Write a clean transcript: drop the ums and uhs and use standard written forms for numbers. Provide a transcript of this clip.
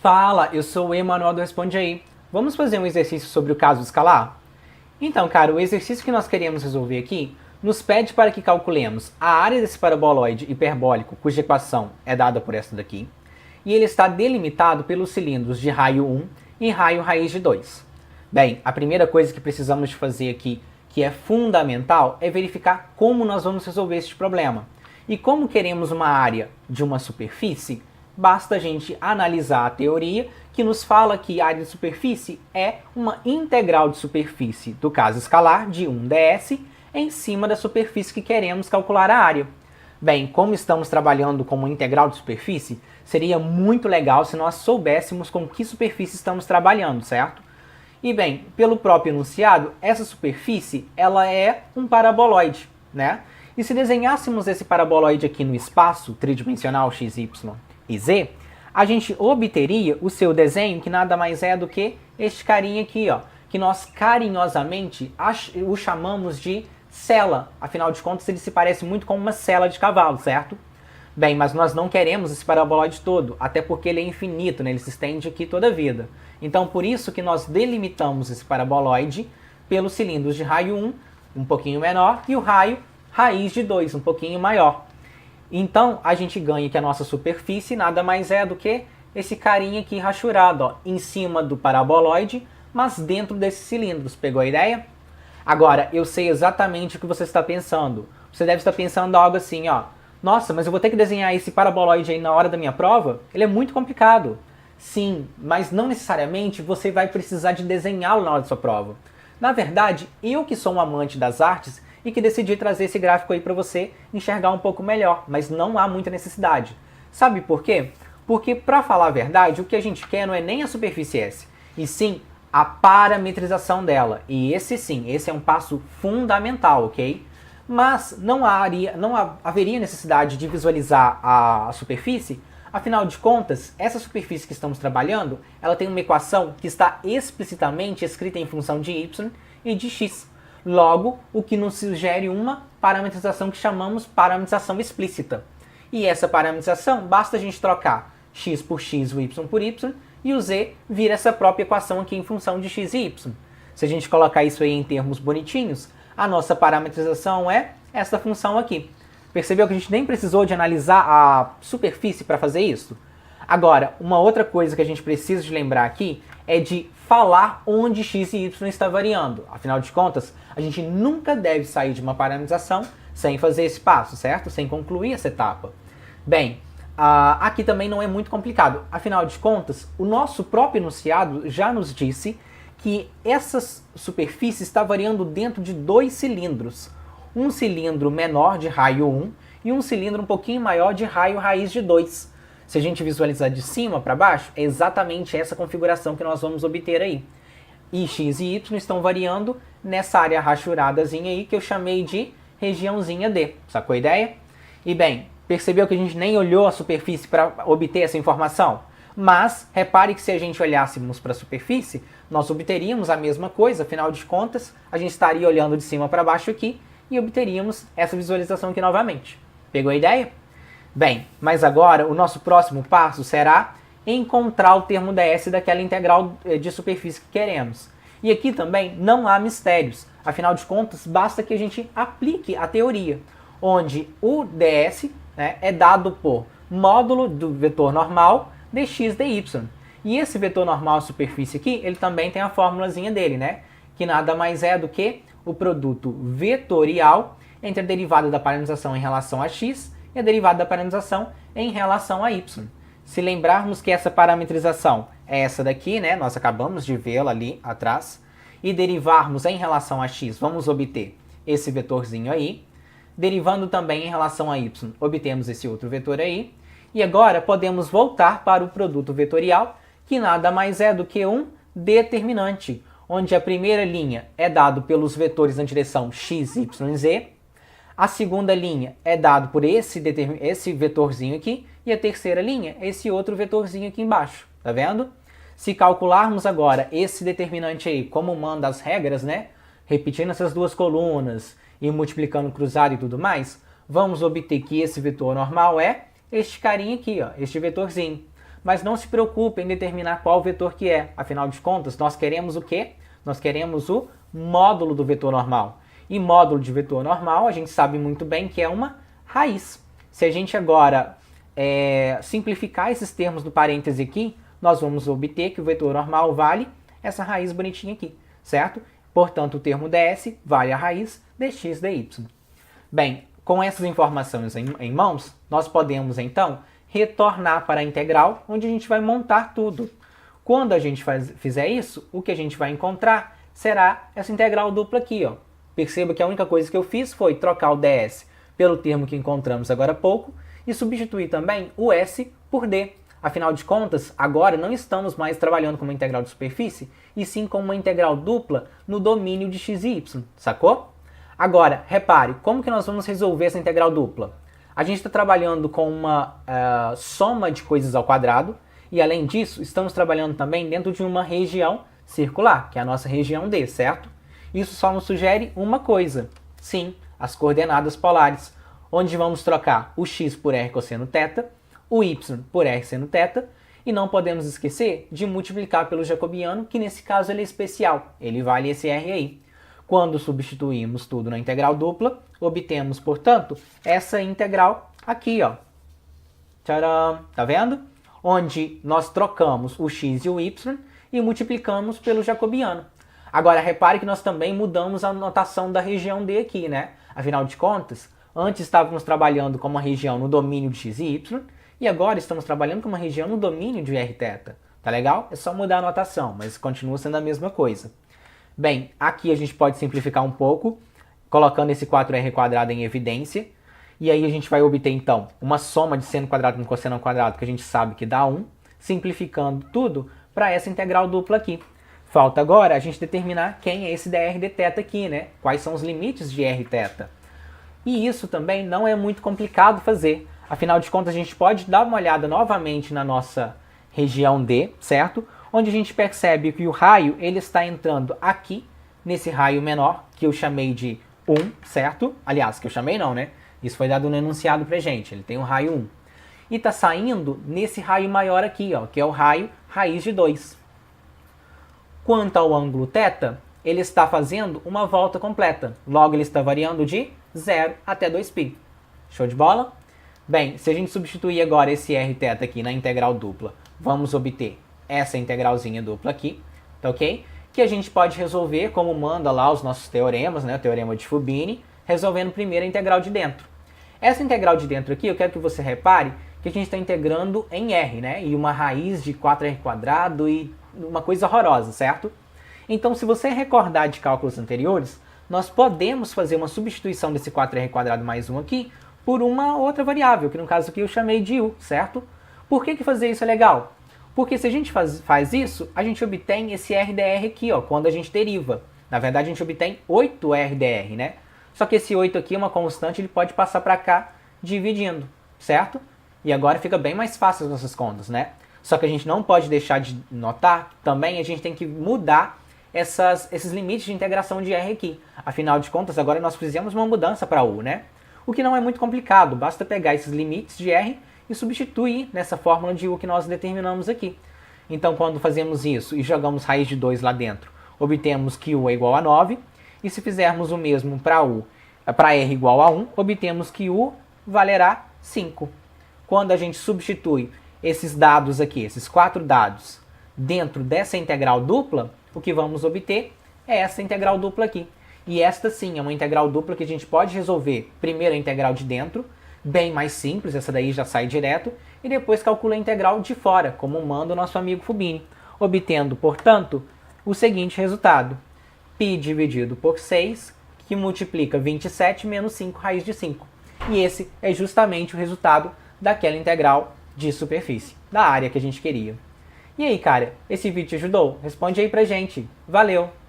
Fala, eu sou o Emanuel do Responde Aí. Vamos fazer um exercício sobre o caso escalar? Então, cara, o exercício que nós queremos resolver aqui nos pede para que calculemos a área desse paraboloide hiperbólico, cuja equação é dada por esta daqui, e ele está delimitado pelos cilindros de raio 1 e raio raiz de 2. Bem, a primeira coisa que precisamos de fazer aqui, que é fundamental, é verificar como nós vamos resolver este problema. E como queremos uma área de uma superfície, basta a gente analisar a teoria que nos fala que a área de superfície é uma integral de superfície do caso escalar de 1ds em cima da superfície que queremos calcular a área. Bem, como estamos trabalhando com uma integral de superfície, seria muito legal se nós soubéssemos com que superfície estamos trabalhando, certo? E bem, pelo próprio enunciado, essa superfície ela é um paraboloide, né? E se desenhássemos esse paraboloide aqui no espaço tridimensional x, y e z, a gente obteria o seu desenho, que nada mais é do que este carinha aqui, ó, que nós carinhosamente o chamamos de sela. Afinal de contas, ele se parece muito com uma sela de cavalo, certo? Bem, mas nós não queremos esse paraboloide todo, até porque ele é infinito, né? Ele se estende aqui toda a vida. Então, por isso que nós delimitamos esse paraboloide pelos cilindros de raio 1, um pouquinho menor, e o raio raiz de 2, um pouquinho maior. Então, a gente ganha que a nossa superfície nada mais é do que esse carinha aqui rachurado, ó, em cima do paraboloide, mas dentro desses cilindros. Pegou a ideia? Agora, eu sei exatamente o que você está pensando. Você deve estar pensando algo assim, ó. Nossa, mas eu vou ter que desenhar esse paraboloide aí na hora da minha prova? Ele é muito complicado. Sim, mas não necessariamente você vai precisar de desenhá-lo na hora da sua prova. Na verdade, eu que sou um amante das artes e que decidi trazer esse gráfico aí para você enxergar um pouco melhor, mas não há muita necessidade. Sabe por quê? Porque, para falar a verdade, o que a gente quer não é nem a superfície S, e sim a parametrização dela. E esse é um passo fundamental, ok? Mas não haveria necessidade de visualizar a superfície. Afinal de contas, essa superfície que estamos trabalhando, ela tem uma equação que está explicitamente escrita em função de y e de x. Logo, o que nos sugere uma parametrização que chamamos parametrização explícita. E essa parametrização, basta a gente trocar x por x, o y por y, e o z vira essa própria equação aqui em função de x e y. Se a gente colocar isso aí em termos bonitinhos, a nossa parametrização é essa função aqui. Percebeu que a gente nem precisou de analisar a superfície para fazer isso? Agora, uma outra coisa que a gente precisa de lembrar aqui é de falar onde x e y está variando. Afinal de contas, a gente nunca deve sair de uma parametrização sem fazer esse passo, certo? Sem concluir essa etapa. Bem, aqui também não é muito complicado. Afinal de contas, o nosso próprio enunciado já nos disse que essa superfície está variando dentro de dois cilindros. Um cilindro menor de raio 1 e um cilindro um pouquinho maior de raio raiz de 2. Se a gente visualizar de cima para baixo, é exatamente essa configuração que nós vamos obter aí. E x e y estão variando nessa área rachuradazinha aí que eu chamei de regiãozinha D. Sacou a ideia? E bem, percebeu que a gente nem olhou a superfície para obter essa informação? Mas repare que se a gente olhássemos para a superfície, nós obteríamos a mesma coisa. Afinal de contas, a gente estaria olhando de cima para baixo aqui e obteríamos essa visualização aqui novamente. Pegou a ideia? Bem, mas agora o nosso próximo passo será encontrar o termo ds daquela integral de superfície que queremos. E aqui também não há mistérios. Afinal de contas, basta que a gente aplique a teoria, onde o ds, né, é dado por módulo do vetor normal dx dy. E esse vetor normal superfície aqui, ele também tem a formulazinha dele, né? Que nada mais é do que o produto vetorial entre a derivada da parametrização em relação a x e a derivada da parametrização em relação a y. Se lembrarmos que essa parametrização é essa daqui, né? Nós acabamos de vê-la ali atrás. E derivarmos em relação a x, vamos obter esse vetorzinho aí. Derivando também em relação a y, obtemos esse outro vetor aí. E agora podemos voltar para o produto vetorial, que nada mais é do que um determinante, onde a primeira linha é dado pelos vetores na direção x, y e z. A segunda linha é dado por esse vetorzinho aqui. E a terceira linha é esse outro vetorzinho aqui embaixo. Tá vendo? Se calcularmos agora esse determinante aí, como manda as regras, né? Repetindo essas duas colunas e multiplicando cruzado e tudo mais, vamos obter que esse vetor normal é este carinha aqui, ó, este vetorzinho. mas não se preocupe em determinar qual vetor que é. Afinal de contas, nós queremos o quê? Nós queremos o módulo do vetor normal. E módulo de vetor normal, a gente sabe muito bem que é uma raiz. Se a gente agora simplificar esses termos do parêntese aqui, nós vamos obter que o vetor normal vale essa raiz bonitinha aqui, certo? Portanto, o termo ds vale a raiz dx dy. Bem, com essas informações em mãos, nós podemos, então, retornar para a integral, onde a gente vai montar tudo. Quando a gente fizer isso, o que a gente vai encontrar será essa integral dupla aqui, ó. Perceba que a única coisa que eu fiz foi trocar o ds pelo termo que encontramos agora há pouco e substituir também o s por d. Afinal de contas, agora não estamos mais trabalhando com uma integral de superfície, e sim com uma integral dupla no domínio de x e y, sacou? Agora, repare, como que nós vamos resolver essa integral dupla? A gente está trabalhando com uma soma de coisas ao quadrado, e além disso, estamos trabalhando também dentro de uma região circular, que é a nossa região D, certo? Isso só nos sugere uma coisa, sim, as coordenadas polares, onde vamos trocar o x por r cosseno θ, o y por r seno θ, e não podemos esquecer de multiplicar pelo jacobiano, que nesse caso ele é especial, ele vale esse r aí. Quando substituímos tudo na integral dupla, obtemos, portanto, essa integral aqui, ó. Tcharam! Tá vendo? Onde nós trocamos o x e o y e multiplicamos pelo jacobiano. Agora, repare que nós também mudamos a notação da região D aqui, né? Afinal de contas, antes estávamos trabalhando com uma região no domínio de x e y, e agora estamos trabalhando com uma região no domínio de rθ. Tá legal? É só mudar a notação, mas continua sendo a mesma coisa. Bem, aqui a gente pode simplificar um pouco, colocando esse 4r² em evidência, e aí a gente vai obter, então, uma soma de seno quadrado com cosseno ao quadrado, que a gente sabe que dá 1, simplificando tudo para essa integral dupla aqui. Falta agora a gente determinar quem é esse dr dθ aqui, né? Quais são os limites de rθ. E isso também não é muito complicado fazer. Afinal de contas, a gente pode dar uma olhada novamente na nossa região D, certo? Onde a gente percebe que o raio ele está entrando aqui, nesse raio menor, que eu chamei de 1, certo? Aliás, que eu chamei não, né? Isso foi dado no enunciado pra gente, ele tem o raio 1. E está saindo nesse raio maior aqui, ó, que é o raio raiz de 2. Quanto ao ângulo θ, ele está fazendo uma volta completa. Logo, ele está variando de 0 até 2π. Show de bola? Bem, se a gente substituir agora esse rθ aqui na integral dupla, vamos obter essa integralzinha dupla aqui, tá ok? Que a gente pode resolver como manda lá os nossos teoremas, né? O teorema de Fubini, resolvendo primeiro a integral de dentro. Essa integral de dentro aqui, eu quero que você repare que a gente está integrando em r, né? E uma raiz de 4r² e uma coisa horrorosa, certo? Então, se você recordar de cálculos anteriores, nós podemos fazer uma substituição desse 4r² mais 1 aqui por uma outra variável, que no caso aqui eu chamei de u, certo? Por que fazer isso é legal? Porque se a gente faz isso, a gente obtém esse rdr aqui, ó, quando a gente deriva. Na verdade, a gente obtém 8rdr, né? Só que esse 8 aqui é uma constante, ele pode passar para cá dividindo, certo? E agora fica bem mais fácil as nossas contas, né? Só que a gente não pode deixar de notar, também a gente tem que mudar esses limites de integração de r aqui. Afinal de contas, agora nós fizemos uma mudança para u, né? O que não é muito complicado, basta pegar esses limites de r e substituir nessa fórmula de u que nós determinamos aqui. Então, quando fazemos isso e jogamos raiz de 2 lá dentro, obtemos que u é igual a 9, e se fizermos o mesmo para r igual a 1, obtemos que u valerá 5. Quando a gente substitui esses dados aqui, esses 4 dados, dentro dessa integral dupla, o que vamos obter é essa integral dupla aqui. E esta sim é uma integral dupla que a gente pode resolver primeiro a integral de dentro, bem mais simples, essa daí já sai direto, e depois calcula a integral de fora, como manda o nosso amigo Fubini, obtendo, portanto, o seguinte resultado. π dividido por 6, que multiplica 27 menos 5 raiz de 5. E esse é justamente o resultado daquela integral de superfície, da área que a gente queria. E aí, cara, esse vídeo te ajudou? Responde aí pra gente. Valeu!